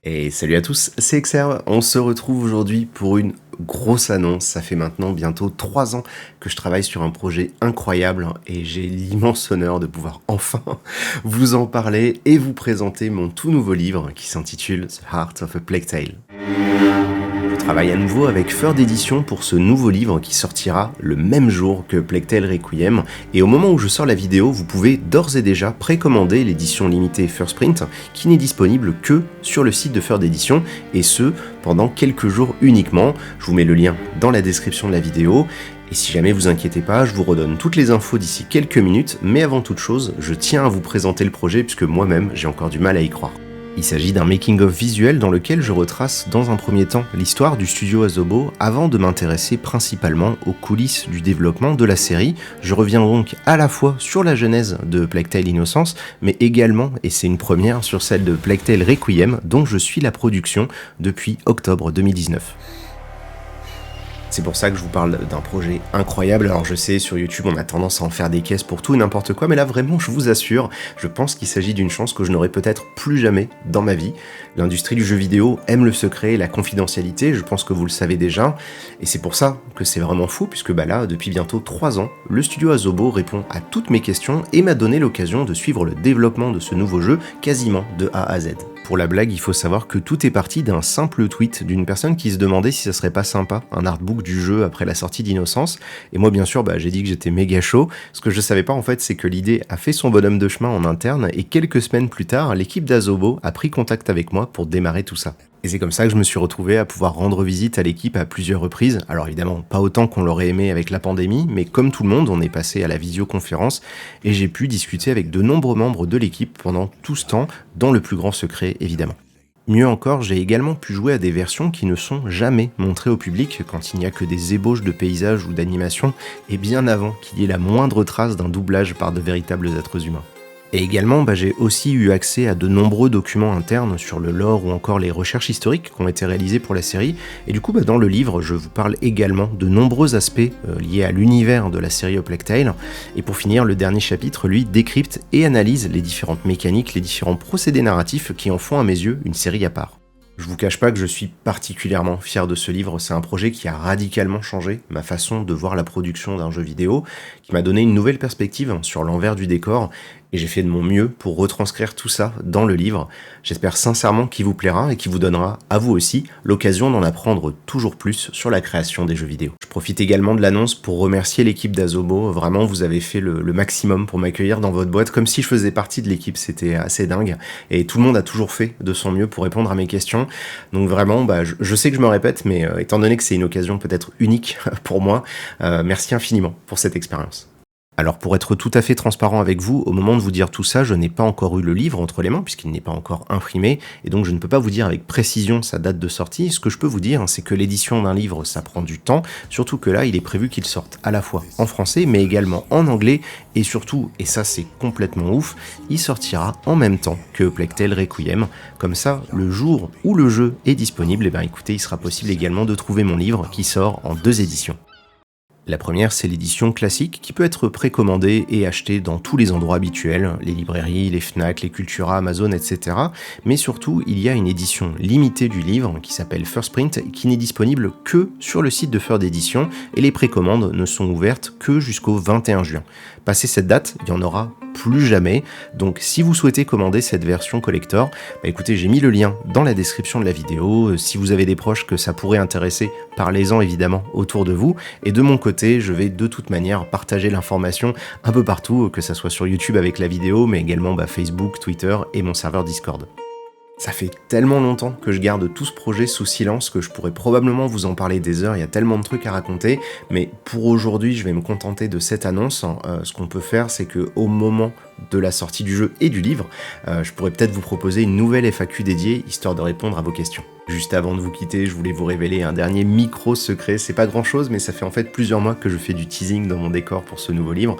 Et salut à tous, c'est Xer. On se retrouve aujourd'hui pour une grosse annonce. Ça fait maintenant bientôt 3 ans que je travaille sur un projet incroyable et j'ai l'immense honneur de pouvoir enfin vous en parler et vous présenter mon tout nouveau livre qui s'intitule The Heart of a Plague Tale. Je travaille à nouveau avec Feur d'édition pour ce nouveau livre qui sortira le même jour que Plague Tale Requiem, et au moment où je sors la vidéo, vous pouvez d'ores et déjà précommander l'édition limitée First Print qui n'est disponible que sur le site de Feur d'édition, et ce pendant quelques jours uniquement. Je vous mets le lien dans la description de la vidéo. Et si jamais vous inquiétez pas, je vous redonne toutes les infos d'ici quelques minutes, mais avant toute chose, je tiens à vous présenter le projet puisque moi-même j'ai encore du mal à y croire. Il s'agit d'un making-of visuel dans lequel je retrace dans un premier temps l'histoire du studio Asobo avant de m'intéresser principalement aux coulisses du développement de la série. Je reviens donc à la fois sur la genèse de Plague Tale Innocence, mais également, et c'est une première, sur celle de Plague Tale Requiem, dont je suis la production depuis octobre 2019. C'est pour ça que je vous parle d'un projet incroyable. Alors je sais, sur YouTube, on a tendance à en faire des caisses pour tout et n'importe quoi, mais là vraiment, je vous assure, je pense qu'il s'agit d'une chance que je n'aurai peut-être plus jamais dans ma vie. L'industrie du jeu vidéo aime le secret et la confidentialité, je pense que vous le savez déjà, et c'est pour ça que c'est vraiment fou, puisque là, depuis bientôt 3 ans, le studio Asobo répond à toutes mes questions et m'a donné l'occasion de suivre le développement de ce nouveau jeu quasiment de A à Z. Pour la blague, il faut savoir que tout est parti d'un simple tweet d'une personne qui se demandait si ça serait pas sympa, un artbook du jeu après la sortie d'Innocence. Et moi, bien sûr, j'ai dit que j'étais méga chaud. Ce que je savais pas, en fait, c'est que l'idée a fait son bonhomme de chemin en interne et quelques semaines plus tard, l'équipe d'Asobo a pris contact avec moi pour démarrer tout ça. Et c'est comme ça que je me suis retrouvé à pouvoir rendre visite à l'équipe à plusieurs reprises. Alors évidemment, pas autant qu'on l'aurait aimé avec la pandémie, mais comme tout le monde, on est passé à la visioconférence et j'ai pu discuter avec de nombreux membres de l'équipe pendant tout ce temps, dans le plus grand secret évidemment. Mieux encore, j'ai également pu jouer à des versions qui ne sont jamais montrées au public quand il n'y a que des ébauches de paysages ou d'animations, et bien avant qu'il y ait la moindre trace d'un doublage par de véritables êtres humains. Et également, j'ai aussi eu accès à de nombreux documents internes sur le lore ou encore les recherches historiques qui ont été réalisées pour la série. Et du coup, dans le livre, je vous parle également de nombreux aspects liés à l'univers de la série A Plague Tale. Et pour finir, le dernier chapitre, lui, décrypte et analyse les différentes mécaniques, les différents procédés narratifs qui en font à mes yeux une série à part. Je vous cache pas que je suis particulièrement fier de ce livre, c'est un projet qui a radicalement changé ma façon de voir la production d'un jeu vidéo, qui m'a donné une nouvelle perspective sur l'envers du décor, et j'ai fait de mon mieux pour retranscrire tout ça dans le livre. J'espère sincèrement qu'il vous plaira et qu'il vous donnera, à vous aussi, l'occasion d'en apprendre toujours plus sur la création des jeux vidéo. Je profite également de l'annonce pour remercier l'équipe d'Asobo, vraiment vous avez fait le maximum pour m'accueillir dans votre boîte, comme si je faisais partie de l'équipe, c'était assez dingue, et tout le monde a toujours fait de son mieux pour répondre à mes questions. Donc vraiment, je sais que je me répète, mais étant donné que c'est une occasion peut-être unique pour moi, merci infiniment pour cette expérience. Alors pour être tout à fait transparent avec vous, au moment de vous dire tout ça, je n'ai pas encore eu le livre entre les mains puisqu'il n'est pas encore imprimé et donc je ne peux pas vous dire avec précision sa date de sortie. Ce que je peux vous dire, c'est que l'édition d'un livre, ça prend du temps, surtout que là, il est prévu qu'il sorte à la fois en français mais également en anglais et surtout, et ça c'est complètement ouf, il sortira en même temps que Plague Tale Requiem. Comme ça, le jour où le jeu est disponible, écoutez, il sera possible également de trouver mon livre qui sort en 2 éditions. La première, c'est l'édition classique qui peut être précommandée et achetée dans tous les endroits habituels, les librairies, les Fnac, les Cultura, Amazon, etc. Mais surtout, il y a une édition limitée du livre qui s'appelle First Print et qui n'est disponible que sur le site de Feur d'édition et les précommandes ne sont ouvertes que jusqu'au 21 juin. Passé cette date, il n'y en aura plus jamais. Donc si vous souhaitez commander cette version collector, écoutez, j'ai mis le lien dans la description de la vidéo. Si vous avez des proches que ça pourrait intéresser, parlez-en évidemment autour de vous. Et de mon côté, je vais de toute manière partager l'information un peu partout, que ça soit sur YouTube avec la vidéo, mais également Facebook, Twitter et mon serveur Discord. Ça fait tellement longtemps que je garde tout ce projet sous silence que je pourrais probablement vous en parler des heures, il y a tellement de trucs à raconter, mais pour aujourd'hui je vais me contenter de cette annonce. Ce qu'on peut faire, c'est qu'au moment de la sortie du jeu et du livre, je pourrais peut-être vous proposer une nouvelle FAQ dédiée, histoire de répondre à vos questions. Juste avant de vous quitter, je voulais vous révéler un dernier micro secret. C'est pas grand chose, mais ça fait en fait plusieurs mois que je fais du teasing dans mon décor pour ce nouveau livre,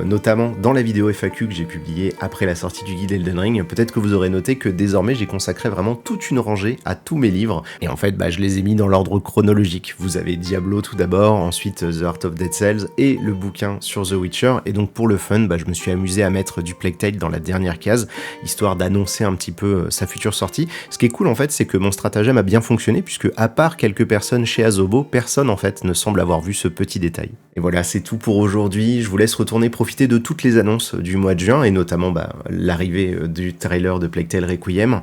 notamment dans la vidéo FAQ que j'ai publiée après la sortie du guide Elden Ring. Peut-être que vous aurez noté que désormais j'ai consacré vraiment toute une rangée à tous mes livres, et en fait je les ai mis dans l'ordre chronologique. Vous avez Diablo tout d'abord, ensuite The Heart of Dead Cells et le bouquin sur The Witcher, et donc pour le fun, je me suis amusé à mettre du Plague Tale dans la dernière case, histoire d'annoncer un petit peu sa future sortie. Ce qui est cool en fait, c'est que mon stratagème a bien fonctionné, puisque à part quelques personnes chez Asobo, personne en fait ne semble avoir vu ce petit détail. Et voilà, c'est tout pour aujourd'hui. Je vous laisse retourner profiter de toutes les annonces du mois de juin, et notamment l'arrivée du trailer de Plague Tale Requiem.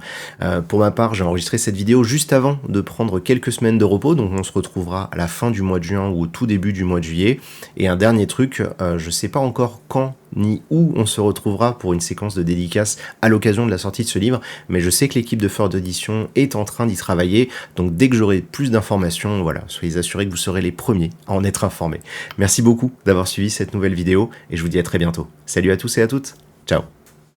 Pour ma part, j'ai enregistré cette vidéo juste avant de prendre quelques semaines de repos, donc on se retrouvera à la fin du mois de juin ou au tout début du mois de juillet. Et un dernier truc, je sais pas encore quand ni où on se retrouvera pour une séquence de dédicaces à l'occasion de la sortie de ce livre, mais je sais que l'équipe de Fort d'édition est en train d'y travailler, donc dès que j'aurai plus d'informations, voilà, soyez assurés que vous serez les premiers à en être informés. Merci beaucoup d'avoir suivi cette nouvelle vidéo, et je vous dis à très bientôt. Salut à tous et à toutes, ciao.